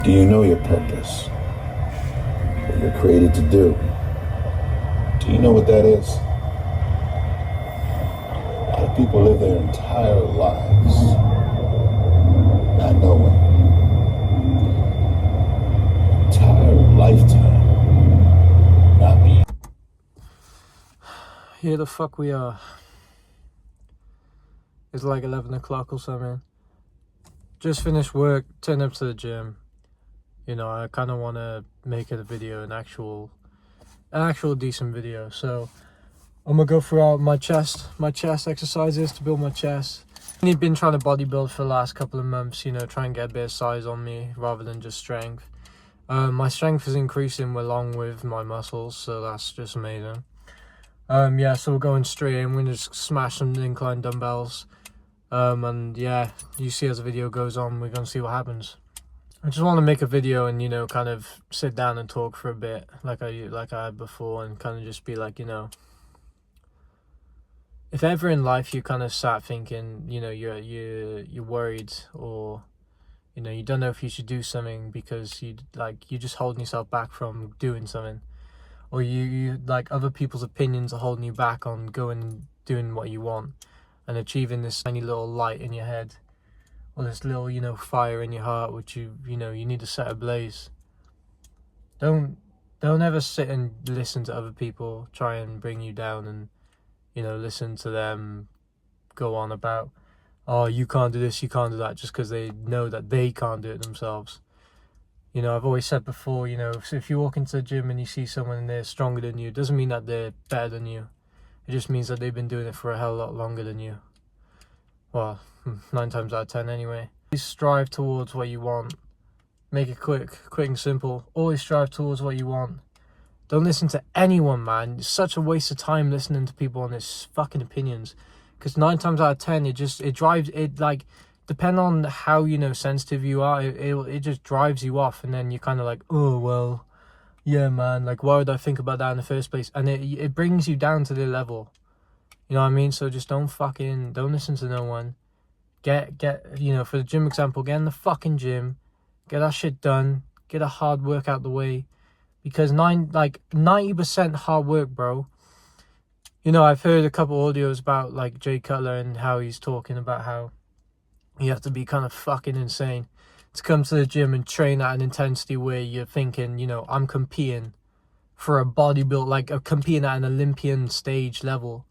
Do you know your purpose? What you're created to do? Do you know what that is? A lot of people live their entire lives not knowing. Entire lifetime not being. Here the fuck we are. It's like 11 o'clock or something. Just finished work, turned up to the gym. You know, I kind of want to make it a video, an actual decent video. So I'm gonna go through my chest exercises to build my chest. I've been trying to bodybuild for the last couple of months, you know, try and get a bit of size on me rather than just strength. My strength is increasing along with my muscles, so that's just amazing. Yeah, so we're going straight in. We're gonna just smash some incline dumbbells. And yeah, you see as the video goes on, we're gonna see what happens. I just want to make a video and, you know, kind of sit down and talk for a bit like I had before, and kind of just be like, you know, if ever in life you kind of sat thinking, you know, you're worried, or, you know, you don't know if you should do something because you're just holding yourself back from doing something, or you like other people's opinions are holding you back on going and doing what you want and achieving this tiny little light in your head, or this little, you know, fire in your heart, which you know you need to set ablaze. Don't ever sit and listen to other people try and bring you down, and, you know, listen to them go on about, oh, you can't do this, you can't do that, just because they know that they can't do it themselves. You know, I've always said before, you know, if you walk into the gym and you see someone and they're stronger than you, it doesn't mean that they're better than you. It just means that they've been doing it for a hell of a lot longer than you. Well, 9 times out of 10 anyway. Always strive towards what you want. Make it quick and simple. Always strive towards what you want. Don't listen to anyone, man. It's such a waste of time listening to people on their fucking opinions. Because 9 times out of 10, it drives, like, depending on how, you know, sensitive you are, it just drives you off. And then you're kind of like, oh, well, yeah, man, like, why would I think about that in the first place? And it brings you down to their level. You know what I mean? So just don't listen to no one. Get, you know, for the gym example, get in the fucking gym. Get that shit done. Get a hard work out the way. Because 90% hard work, bro. You know, I've heard a couple audios about, like, Jay Cutler and how he's talking about how you have to be kind of fucking insane to come to the gym and train at an intensity where you're thinking, you know, I'm competing for a bodybuild, like, competing at an Olympian stage level.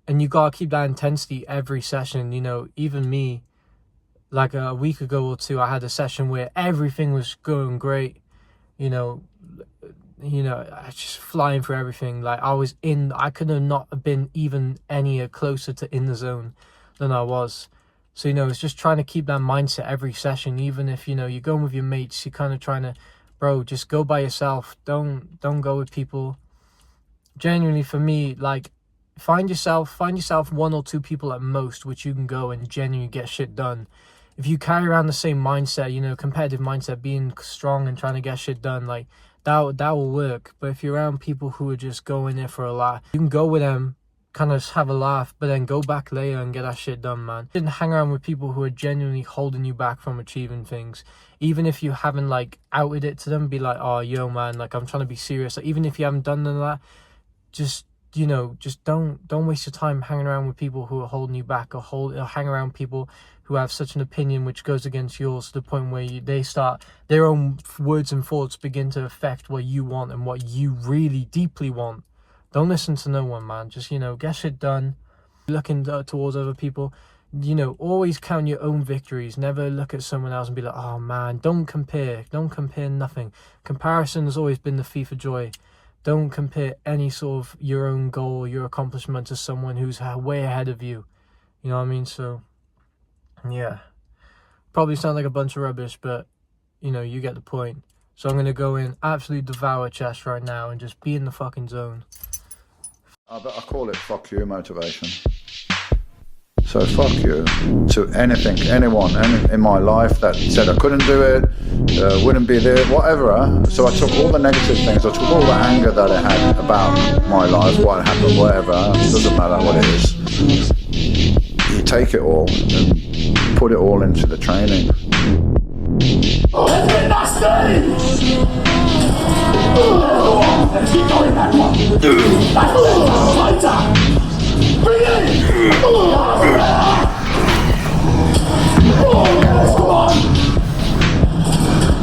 And you gotta keep that intensity every session. You know, even me, like a week ago or two, I had a session where everything was going great. You know, I just flying through everything. Like, I could have not been even any closer to in the zone than I was. So, you know, it's just trying to keep that mindset every session. Even if, you know, you're going with your mates, you're kind of trying to, bro, just go by yourself. Don't go with people. Genuinely, for me, like, find yourself 1 or 2 people at most which you can go and genuinely get shit done. If you carry around the same mindset, you know, competitive mindset, being strong and trying to get shit done, like, that will work. But if you're around people who are just going there for a laugh, you can go with them, kind of have a laugh, but then go back later and get that shit done, man. You shouldn't hang around with people who are genuinely holding you back from achieving things. Even if you haven't, like, outed it to them, be like, oh, yo, man, like, I'm trying to be serious. Like, even if you haven't done none of that, just, you know, just don't waste your time hanging around with people who are holding you back, or hang around people who have such an opinion which goes against yours, to the point where they start, their own words and thoughts begin to affect what you want and what you really deeply want. Don't listen to no one, man. Just, you know, get shit done. Looking towards other people, you know, always count your own victories. Never look at someone else and be like, oh, man, don't compare nothing. Comparison has always been the thief of joy. Don't compare any sort of your own goal, your accomplishment, to someone who's way ahead of you. You know what I mean? So, yeah. Probably sound like a bunch of rubbish, but, you know, you get the point. So I'm going to go in, absolutely devour chest right now, and just be in the fucking zone. I call it fuck you motivation. So fuck you to anything, anyone in my life that said I couldn't do it, wouldn't be there, whatever. So I took all the negative things, I took all the anger that I had about my life, what happened, whatever, doesn't matter what it is. You take it all and put it all into the training. Keep going that one. Back lighter. Bring it in. Oh yes, come on.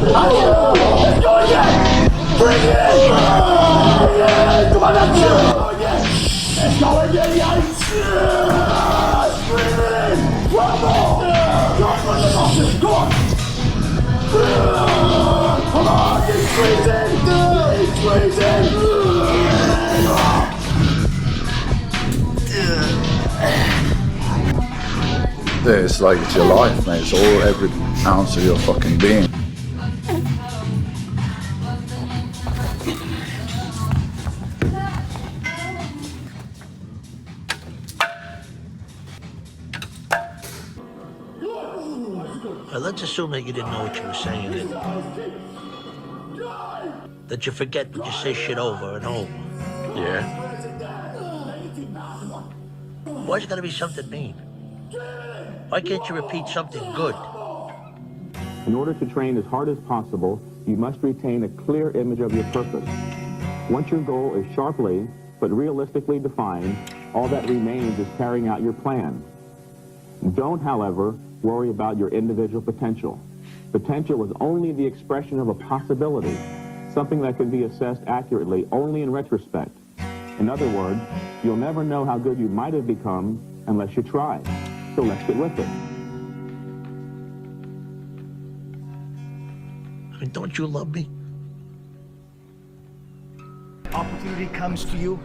Let's go again. Bring it. Bring it. Come on, that's it. Oh yes. Let's go again, guys. Bring it in. One more. Come on. Come on, it's freezing! It's freezing! It's like it's your life, mate. It's all, every ounce of your fucking being. Let's assume that you didn't know what you were saying and that you forget that you say shit over and over. Yeah. Why's it gotta be something mean? Why can't you repeat something good? In order to train as hard as possible, you must retain a clear image of your purpose. Once your goal is sharply but realistically defined, all that remains is carrying out your plan. Don't, however, worry about your individual potential. Potential is only the expression of a possibility, something that can be assessed accurately only in retrospect. In other words, you'll never know how good you might have become unless you try. So let's get with it. I mean, don't you love me? Opportunity comes to you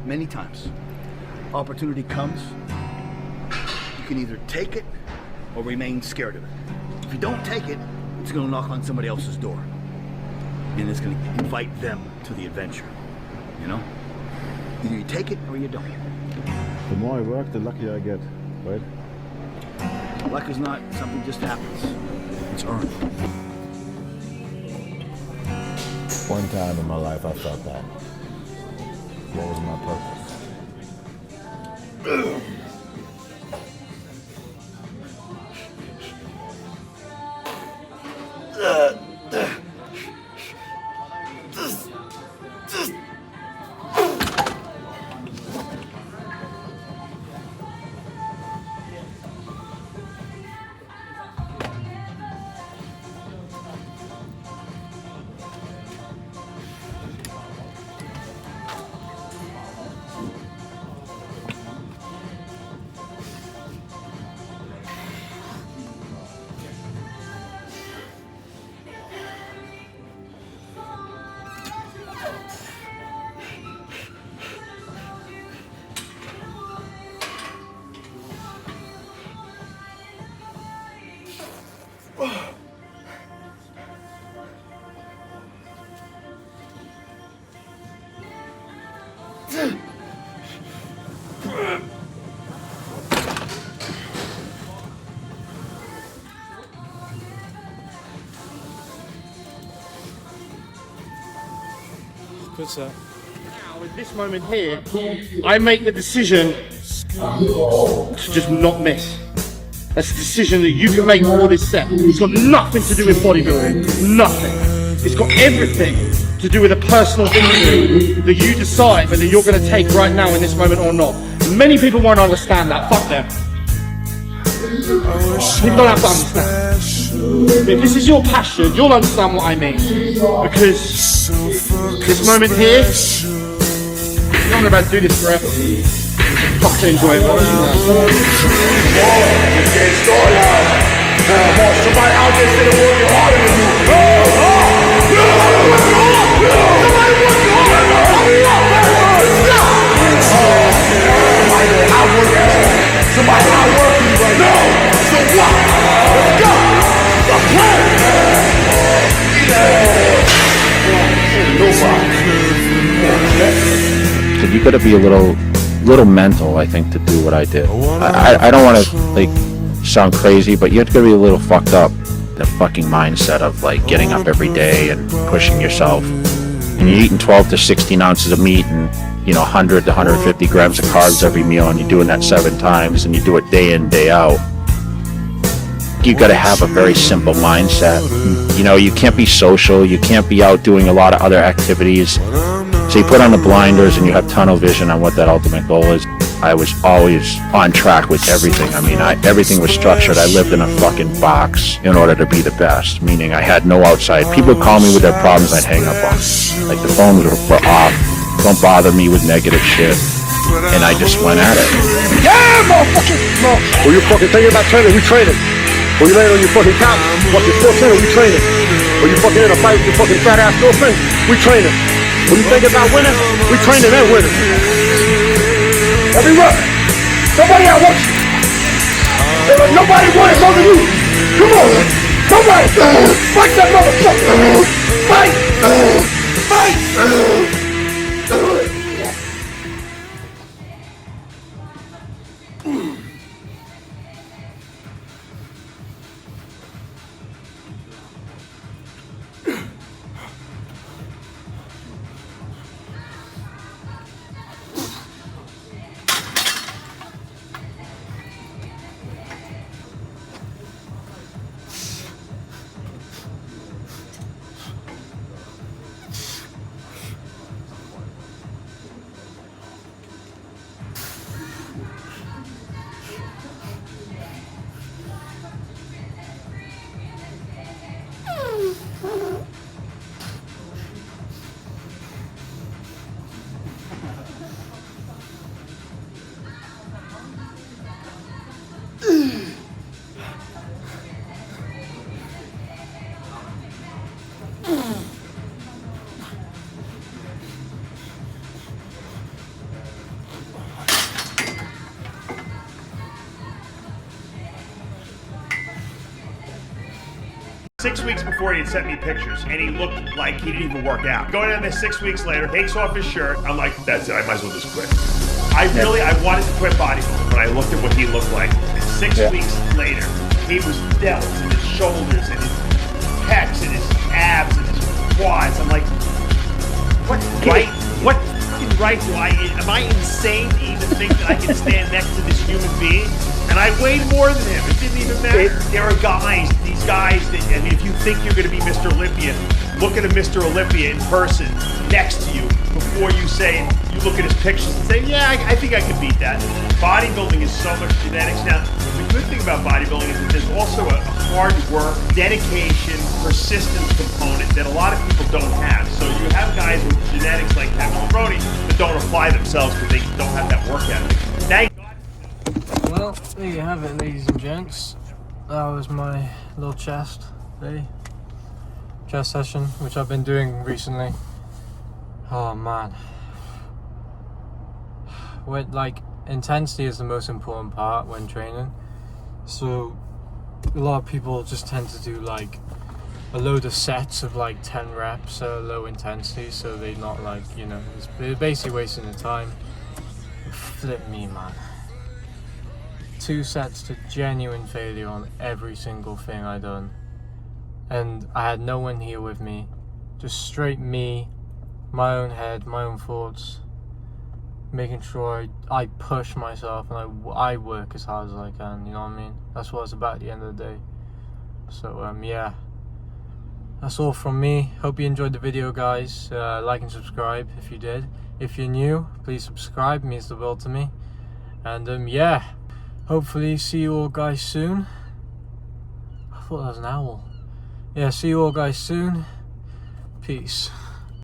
many times. Opportunity comes, you can either take it or remain scared of it. If you don't take it, it's gonna knock on somebody else's door. And it's gonna invite them to the adventure, you know? Either you take it or you don't. The more I work, the luckier I get, right? Luck is not something just happens. It's earned. One time in my life I felt that. What was my purpose? Now, at this moment here, I make the decision to just not miss. That's a decision that you can make for this set. It's got nothing to do with bodybuilding. Nothing. It's got everything to do with a personal injury that you decide whether you're going to take right now in this moment or not. Many people won't understand that. Fuck them. People don't have to understand. If this is your passion, you'll understand what I mean. Because this moment here, I'm not about to do this forever. Fucking enjoy it. Somebody out there said it working harder than you. Somebody outworking you right now. So what? Let's go. So you gotta be a little mental, I think, to do what I did. I don't want to like sound crazy, but you have to be a little fucked up. The fucking mindset of like getting up every day and pushing yourself, and you're eating 12 to 16 ounces of meat and 100 to 150 grams of carbs every meal, and you're doing that 7 times, and you do it day in, day out. think you got to have a very simple mindset. You know, you can't be social, you can't be out doing a lot of other activities. So you put on the blinders and you have tunnel vision on what that ultimate goal is. I was always on track with everything. I mean, everything was structured. I lived in a fucking box in order to be the best, meaning I had no outside. People would call me with their problems, I'd hang up on them. Like the phones were off. Don't bother me with negative shit. And I just went at it. Yeah, motherfucker! When you fucking thinking about training, we training. When you laying on your fucking couch, fucking sports center, we training. When you fucking in a fight with your fucking fat ass girlfriend, we training. When you think about winning, we training and winning. Every rep, somebody out wants you. Nobody wants more than you. Come on, somebody, fight that motherfucker. Fight, fight. Six weeks before he had sent me pictures, and he looked like he didn't even work out. Going in there 6 weeks later, takes off his shirt. I'm like, that's it, I might as well just quit. I wanted to quit bodybuilding, but I looked at what he looked like. And 6 weeks later, he was delts and his shoulders and his pecs and his abs and his quads. I'm like, what fucking right do am I insane to even think that I can stand next to this human being? And I weighed more than him. It didn't even matter. There are these guys that, and if you think you're going to be Mr. Olympia, look at a Mr. Olympia in person next to you before you look at his pictures and say, yeah, I think I could beat that. Bodybuilding is so much genetics. Now, the good thing about bodybuilding is that there's also a hard work, dedication, persistence component that a lot of people don't have. So you have guys with genetics like Captain Brody that don't apply themselves because they don't have that work ethic. Now, well, there you have it, ladies and gents. That was my little chest session, which I've been doing recently. Oh man, intensity is the most important part when training. So a lot of people just tend to do like a load of sets of like 10 reps at low intensity, so they're not it's basically wasting the time. Flip me, man. 2 sets to genuine failure on every single thing I done, and I had no one here with me, just straight me, my own head, my own thoughts, making sure I push myself and I work as hard as I can, you know what I mean? That's what it's about at the end of the day. So yeah, that's all from me. Hope you enjoyed the video, guys. Like and subscribe if you did. If you're new, please subscribe, it means the world to me. And yeah, hopefully see you all guys soon. I thought that was an owl. Yeah, see you all guys soon. Peace.